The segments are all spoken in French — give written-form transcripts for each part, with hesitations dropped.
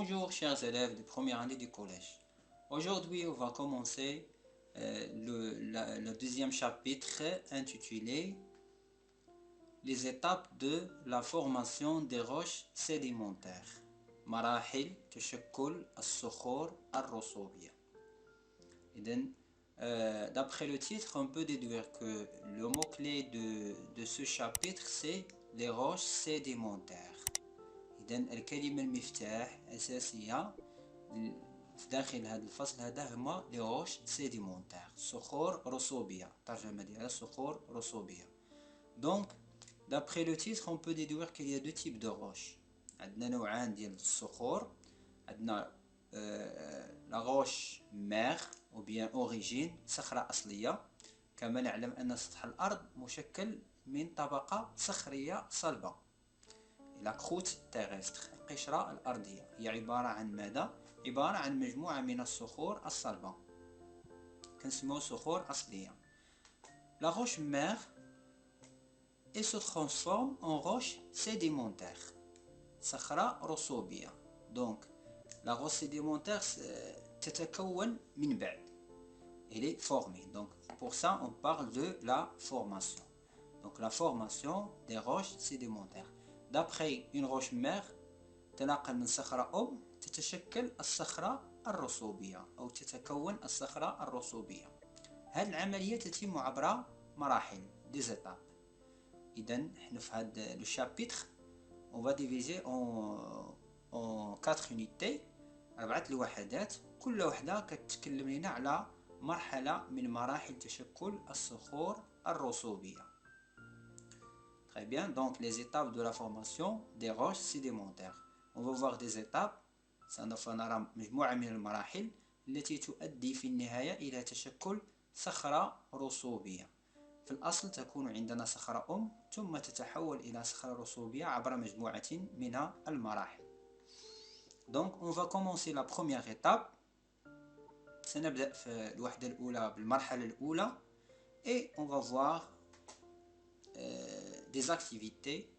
Bonjour chers élèves de première année du collège. Aujourd'hui, on va commencer le deuxième chapitre intitulé Les étapes de la formation des roches sédimentaires. مراحل تشكل الصخور الرسوبية. D'après le titre, on peut déduire que le mot-clé de ce chapitre, c'est les roches sédimentaires. إذن الكلمة المفتاح أساسية في داخل هذا الفصل هذا هما لي روش سيديمونتير صخور رسوبية. الترجمة ديالها صخور رسوبية. Donc d'après le titre on peut déduire qu'il y a deux types de roches. عندنا نوعان ديال الصخور. عندنا la roche mère ou bien origine صخرة أصلية. كما نعلم أن سطح الأرض مشكل من طبقة صخرية صلبة. La croûte terrestre القشرة الأرضية هي عبارة عن ماذا؟ عبارة عن مجموعة من الصخور الصلبة كنسميو صخور أصلية. La roche mère elle se transforme en roche sédimentaire صخرة رسوبية. Donc la roche sédimentaire تتكون من بعد. Elle est formée. Donc pour ça on parle de la formation. Donc la formation des roches sédimentaires. D'après une roche mère تنقل من صخرة تتشكل الصخرة الرسوبية أو تتكون الصخرة الرسوبية. هذه العملية تتم عبر مراحل des étapes. إذا نحن في هذا le chapitre on va diviser en 4 unités 4 الوحدات كل وحدة كتتكلم لنا على مرحلة من مراحل تشكل الصخور الرسوبية. Très bien, donc les étapes de la formation des roches sédimentaires. On va voir des étapes. سوف نرى مجموعة من المراحل التي تؤدي في النهاية إلى تشكل صخرة رسوبية. في الأصل تكون عندنا صخرة ثم تتحول إلى صخرة رسوبية عبر مجموعة من المراحل. Donc on va commencer la première étape. سنبدأ في الوحدة الأولى بالمرحلة الأولى et on va voir des activités.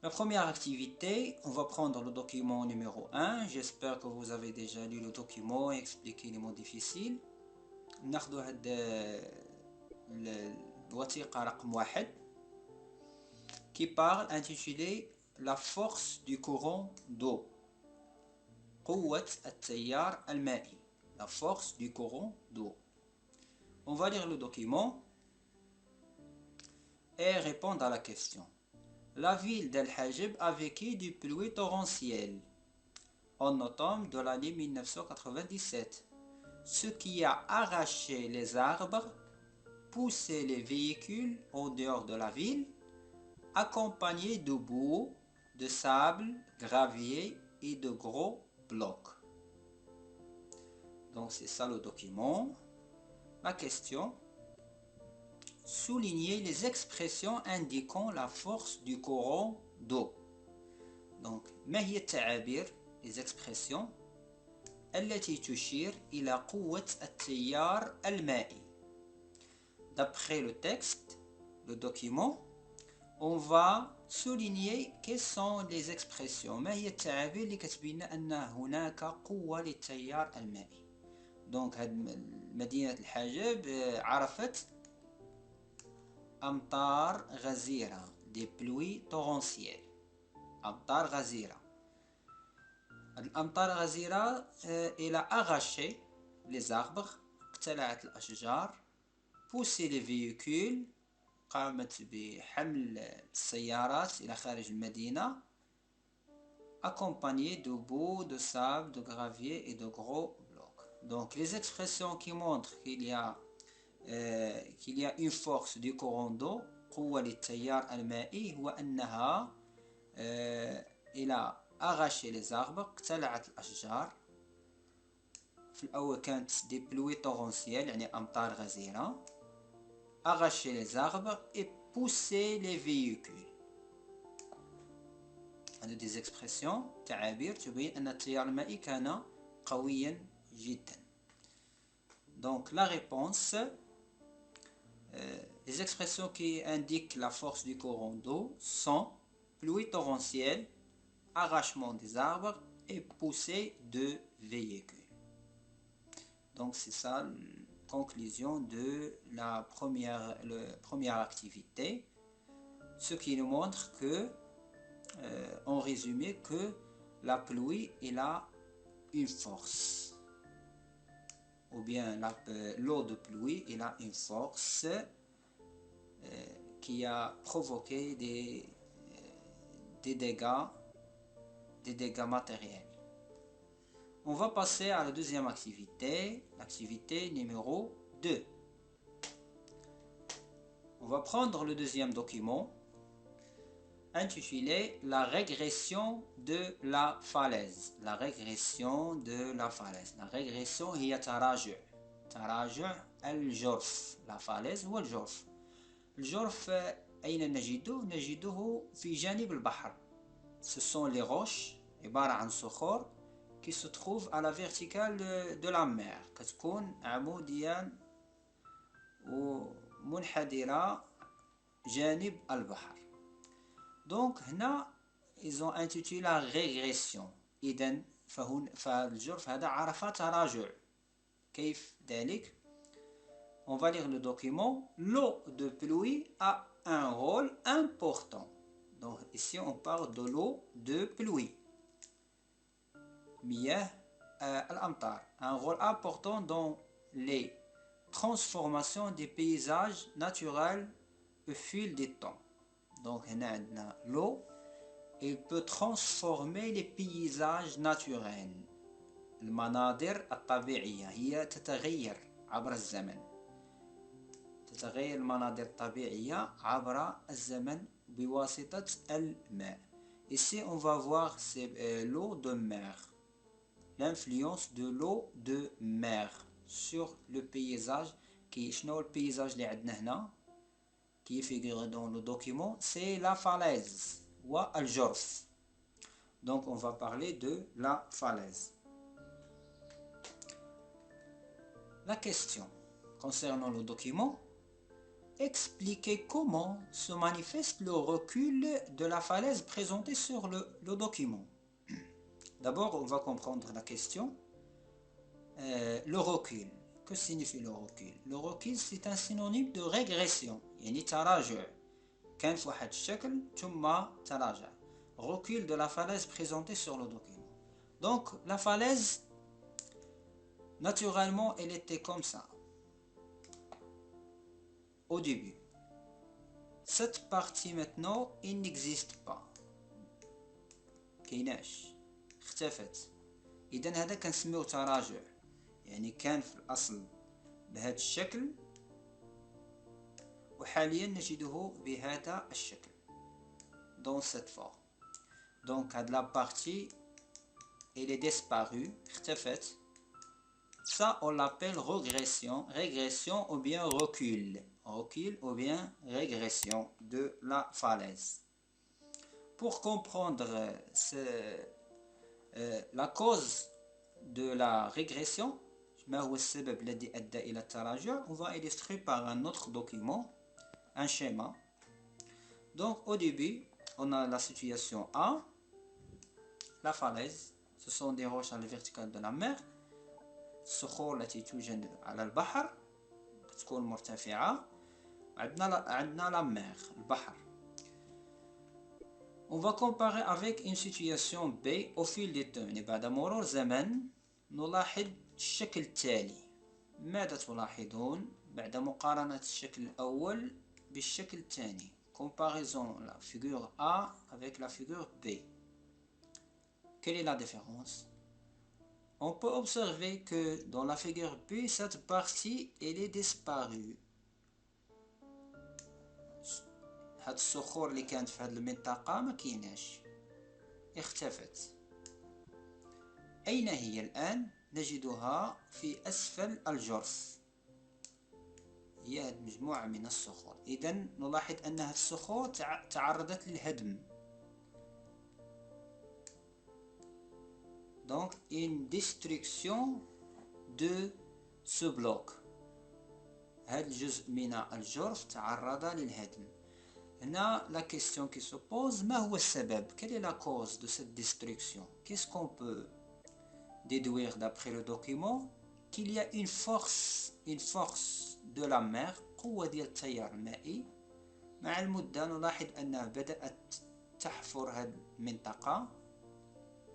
La première activité, on va prendre le document numéro 1. J'espère que vous avez déjà lu le document et expliqué les mots difficiles. ناخذ هذا الوثيقة رقم 1 qui parle intitulé La force du courant d'eau. قوة التيار المائي. La force du courant d'eau. On va lire le document et répondre à la question. La ville d'El Hajib a vécu des pluies torrentielles en automne de l'année 1997, ce qui a arraché les arbres, poussé les véhicules en dehors de la ville, accompagné de boue, de sable, gravier et de gros blocs. Donc c'est ça le document. La question. Souligner les expressions indiquant la force du courant d'eau. Donc, ما هي التعابير les expressions التي تشير إلى قوة التيار المائي. D'après le texte, le document, on va souligner quelles sont les expressions. ما هي التعابير اللي كتبين أن هناك قوة للتيار المائي. Donc, مدينة الحجب عرفت أمطار غزيرة des pluies torrentielles. أمطار غزيرة. الأمطار غزيرة إلى arraché les arbres اقتلعت الأشجار poussé les véhicules قامت بحمل السيارات إلى خارج المدينة accompagné de boue, de sable, de gravier et de gros blocs. Donc les expressions qui montrent qu'il y a une force du courant d'eau قوة للتيار المائي هو أنها إلى arraché les arbres اقتلعت الأشجار. في الأول كانت des pluies torrentielles يعني أمطار غزيرة arraché les arbres et poussé les véhicules. هذه des expressions تعابير تبين أن التيار المائي كان قويا جدا. Donc la réponse les expressions qui indiquent la force du courant d'eau sont pluie torrentielle, arrachement des arbres et poussée de véhicules. Donc c'est ça la conclusion de la première activité, ce qui nous montre que, en résumé, que la pluie elle a une force, ou bien l'eau de pluie elle a une force qui a provoqué des dégâts matériels. On va passer à la deuxième activité, l'activité numéro 2. On va prendre le deuxième document intitulé La régression de la falaise. La régression de la falaise. La régression هي تراجع الجرف. La falaise هو الجرف. الجرف أين نجده في جانب البحر. Ce sont les roches عبارة عن صخور qui se trouvent à la verticale de la mer, كتكون عموديا ومنحدرة جانب البحر. Donc هنا ils ont intitulé la régression. إذن فالجرف هذا عرف تراجع. كيف ذلك؟ On va lire le document. L'eau de pluie a un rôle important. Donc ici on parle de l'eau de pluie. مياه الأمطار. Un rôle important dans les transformations des paysages naturels au fil du temps. Donc هنا عندنا l'eau, il peut transformer les paysages naturels. المناظر الطبيعية هي تتغير عبر الزمن. تتغير المناظر الطبيعية عبر الزمن بواسطة الماء. Ici on va voir l'eau de mer. L'influence de l'eau de mer sur le paysage. شنو البيزاج اللي عندنا هنا qui figure dans le document, c'est la falaise والجرف. Donc on va parler de la falaise. La question concernant le document: expliquez comment se manifeste le recul de la falaise présenté sur le document. D'abord, on va comprendre la question. Le recul. Que signifie le recul? Le recul, c'est un synonyme de régression. يعني تراجع. كان في واحد الشكل ثم تراجع. Recul de la falaise présentée sur le document. Donc, la falaise, naturellement, elle était comme ça. Au début. Cette partie maintenant, il n'existe pas. كيناش. اختفت. إذن هذا كنسميوه تراجع. يعني كان في الأصل بهذا الشكل وحاليا نجده بهذا الشكل. Dans cette forme. Donc la partie elle est disparue, اختفت. Ça on l'appelle régression ou bien recul ou bien régression de la falaise. Pour comprendre la cause de la régression, ما هو السبب الذي أدى إلى التراجع, on va illustrer par un autre document, un schéma. Donc au début, on a la situation A, la falaise, ce sont des roches à la verticale de la mer, الصخور التي توجد على البحر تكون مرتفعة, عندنا la mer, البحر. On va comparer avec une situation B au fil du temps. يعني بعد مرور زمن نلاحظ الشكل التالي. ماذا تلاحظون بعد مقارنة الشكل الأول بالشكل الثاني? Comparaison la figure A avec la figure B. Quelle est la différence? On peut observer que dans la figure B, cette partie elle est disparue. هاد الصخور اللي كانت في هاد المنطقة ما كايناش, اختفت. أين هي الآن؟ نجدها في أسفل الجرف. هي هاد مجموعة من الصخور. إذن نلاحظ أن هاد الصخور تعرضت للهدم. Donc une destruction de ce bloc. هاد الجزء من الجرف تعرض للهدم. Là, la question qui se pose, quelle est la cause de cette destruction? Qu'est-ce qu'on peut déduire d'après le document? Qu'il y a une force de la mer, قوة ديال التيار المائي. مع المدة نلاحظ أنها بدأت تحفر هذه المنطقة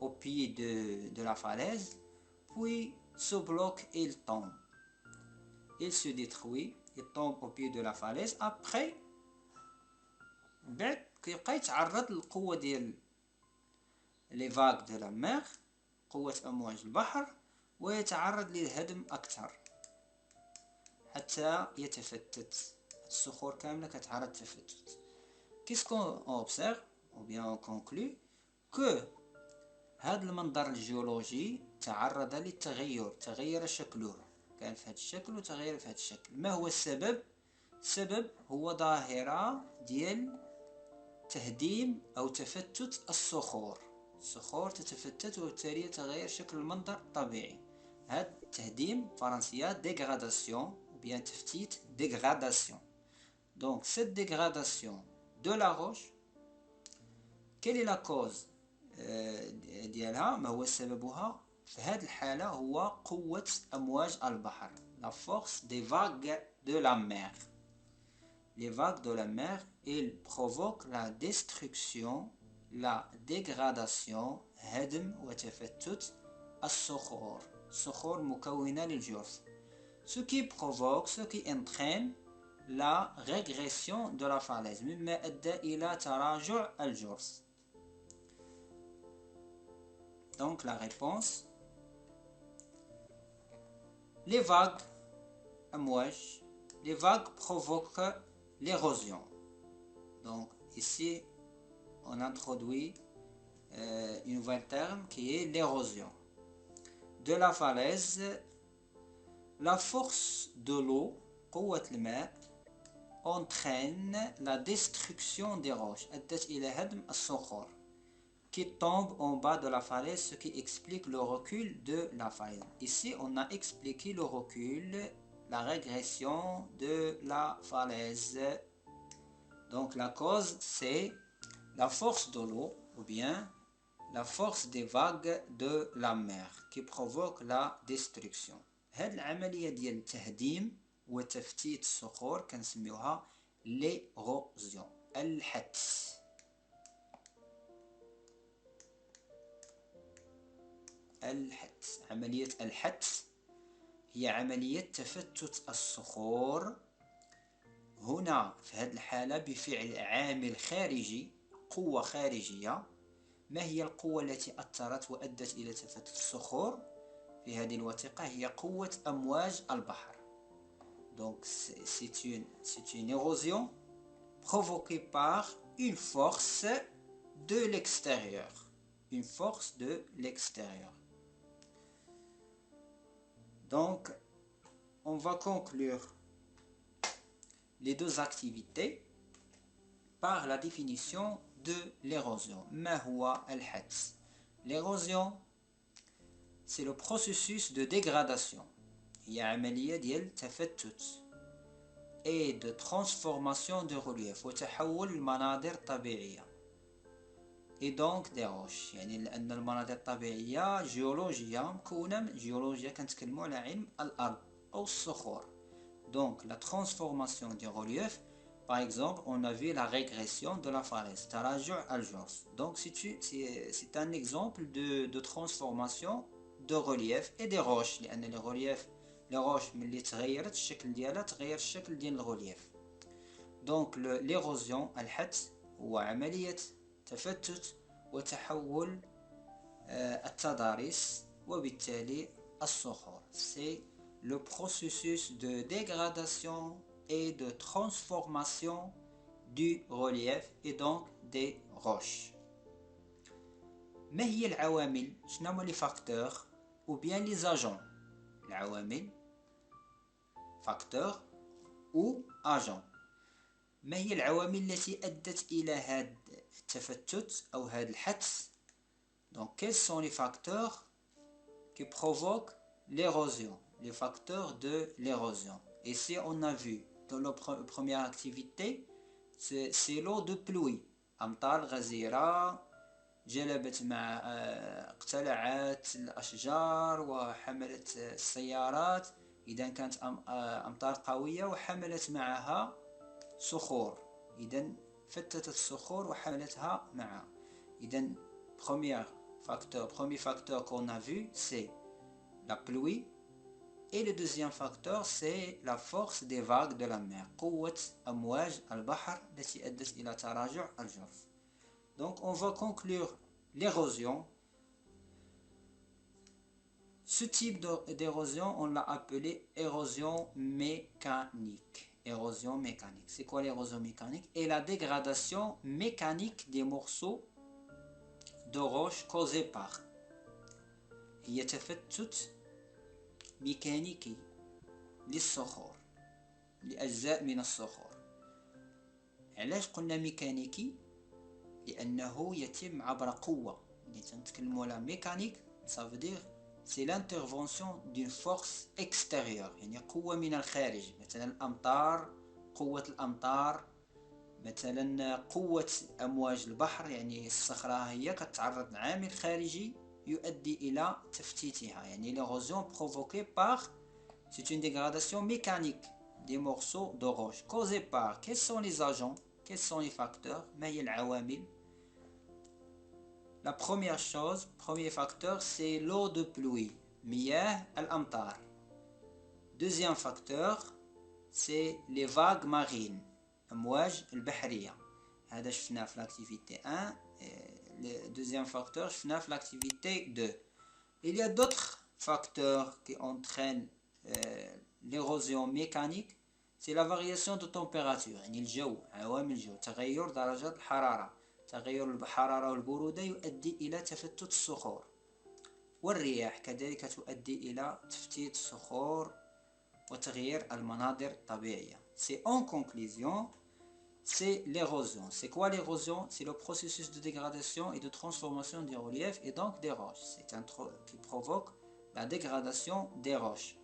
au pied de la falaise, puis ce bloc il tombe, il se détruit, il tombe au pied de la falaise. Après بعد كيبقى يتعرض للقوة ديال لي فاغ دو لا مير، قوة أمواج البحر، ويتعرض للهدم أكثر حتى يتفتت. الصخور كاملة كتعرض للتفتت. كيسكون أوبسيرف أو بيان أون كونكلو كو هذا المنظر الجيولوجي تعرض للتغير، تغير شكله، كان في هذا الشكل وتغير في هذا الشكل. ما هو السبب؟ السبب هو ظاهرة ديال تهديم أو تفتت الصخور. الصخور تتفتت وبالتالي يتغير شكل المنظر الطبيعي. هذا التهديم فرنسية ديغراداسيون ou bien تفتيت dégradation. Donc cette dégradation de la roche, quelle est la cause ديالها؟ ما هو سببها؟ في هذه الحالة هو قوة أمواج البحر، la force des vagues de la mer. Les vagues de la mer, ils provoquent la destruction, la dégradation، هدم وتفتت الصخور، صخور مكونة للجرث. Ce qui provoque, ce qui entraîne la régression de la falaise، مما أدى إلى تراجع الجرث. Donc la réponse, les vagues أمواج، les vagues provoquent l'érosion. Donc ici on introduit un nouvel terme qui est l'érosion de la falaise. La force de l'eau قوة الماء entraîne la destruction des roches، أدت إلى هدم الصخور qui tombe en bas de la falaise, ce qui explique le recul de la falaise. Ici on a expliqué le recul, la régression de la falaise. Donc la cause c'est la force de l'eau ou bien la force des vagues de la mer qui provoque la destruction. هذه العملية ديال التهديم وتفتيت الصخور كنسميوها l'érosion، الحتس. الحتس، عملية الحتس هي عملية تفتت الصخور. هنا في هذه الحالة بفعل عامل خارجي، قوة خارجية. ما هي القوة التي أثرت وأدت إلى تفتت الصخور في هذه الوثيقة؟ هي قوة أمواج البحر. Donc c'est une érosion provoquée par une force de l'extérieur. Une force de l'extérieur. Donc on va conclure les deux activités par la définition de l'érosion. ما هو الحتس؟ L'érosion c'est le processus de dégradation، هي عملية ديال تفتت et de transformation de relief وتحول المناظر الطبيعية et donc des roches. يعني لأن المناظر الطبيعية جيولوجية مكونة من جيولوجيا، كنتكلموا على علم الأرض أو الصخور. Donc la transformation du relief, par exemple on a vu la régression de la falaise، تراجع الجرث. Donc c'est un exemple de transformation de relief et des roches، لأن les roches ملي تغيرت الشكل ديالها تغير الشكل ديال الغوليف. Donc l'érosion الحتس هو عملية تفتت وتحول التضاريس وبالتالي الصخور. C'est le processus de dégradation et de transformation du relief et donc des roches. ما هي العوامل؟ شنو هما les facteurs ou bien les agents؟ العوامل facteurs ou agents. ما هي العوامل التي أدت إلى هذا التفتت أو هذا الحتس؟ Donc quels sont les facteurs qui provoquent l'érosion, les facteurs de l'érosion? Ici on a vu dans la première activité سي لو دو بلوي، أمطار غزيرة جلبت مع اقتلعت الأشجار وحملت السيارات. إذا كانت أمطار قوية وحملت معها صخور، إذا فتتت الصخور وحملتها معها. إذا premier facteur qu'on a vu c'est la pluie. Et le deuxième facteur, c'est la force des vagues de la mer. قوة أمواج البحر التي أدت إلى تراجع الجرف. Donc on va conclure l'érosion. Ce type d'érosion, on l'a appelé érosion mécanique. Érosion mécanique. C'est quoi l'érosion mécanique? Et la dégradation mécanique des morceaux de roche causée par هي تفتت ميكانيكي للصخور، لأجزاء من الصخور. علاش قلنا ميكانيكي؟ لأنه يتم عبر قوة. اللي تنتكلموا على ميكانيك ça veut dire c'est l'intervention d'une force extérieure، يعني قوة من الخارج. مثلا الأمطار، قوة الأمطار، مثلا قوة أمواج البحر، يعني الصخرة هي كتعرض لعامل خارجي يؤدي إلى تفتيتها. يعني l'érosion provoquée par c'est une dégradation mécanique des morceaux de roche causée par quels sont les agents, quels sont les facteurs. ما هي العوامل؟ La première chose, premier facteur, c'est l'eau de pluie, مياه الأمطار. Deuxième facteur, c'est les vagues marines, أمواج البحرية. هذا شفناه في l'activité 1. Le deuxième facteur, شفناه في l'activité 2. Il y a d'autres facteurs qui entraînent l'érosion mécanique. C'est la variation de température، يعني الجو، عوامل الجو، تغير درجات الحرارة. تغير الحرارة والبرودة يؤدي إلى تفتت الصخور، والرياح كذلك تؤدي إلى تفتيت الصخور وتغيير المناظر الطبيعية. C'est en conclusion, c'est l'érosion. C'est quoi l'érosion? C'est le processus de dégradation et de transformation des reliefs et donc des roches. C'est un qui provoque la dégradation des roches.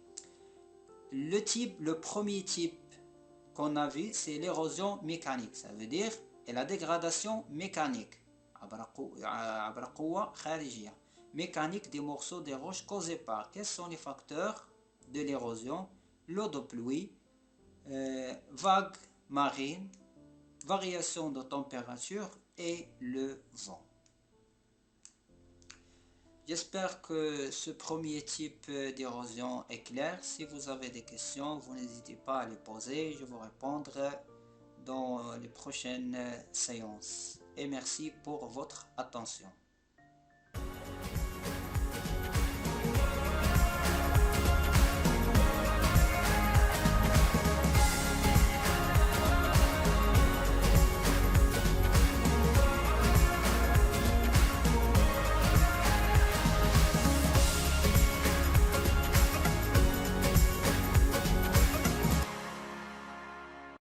Le premier type qu'on a vu, c'est l'érosion mécanique. Ça veut dire la dégradation mécanique عبر قوة خارجية. Mécanique des morceaux des roches causés par. Quels sont les facteurs de l'érosion? L'eau de pluie, vagues marines, variation de température et le vent. J'espère que ce premier type d'érosion est clair. Si vous avez des questions, vous n'hésitez pas à les poser. Je vous répondrai dans les prochaines séances. Et merci pour votre attention.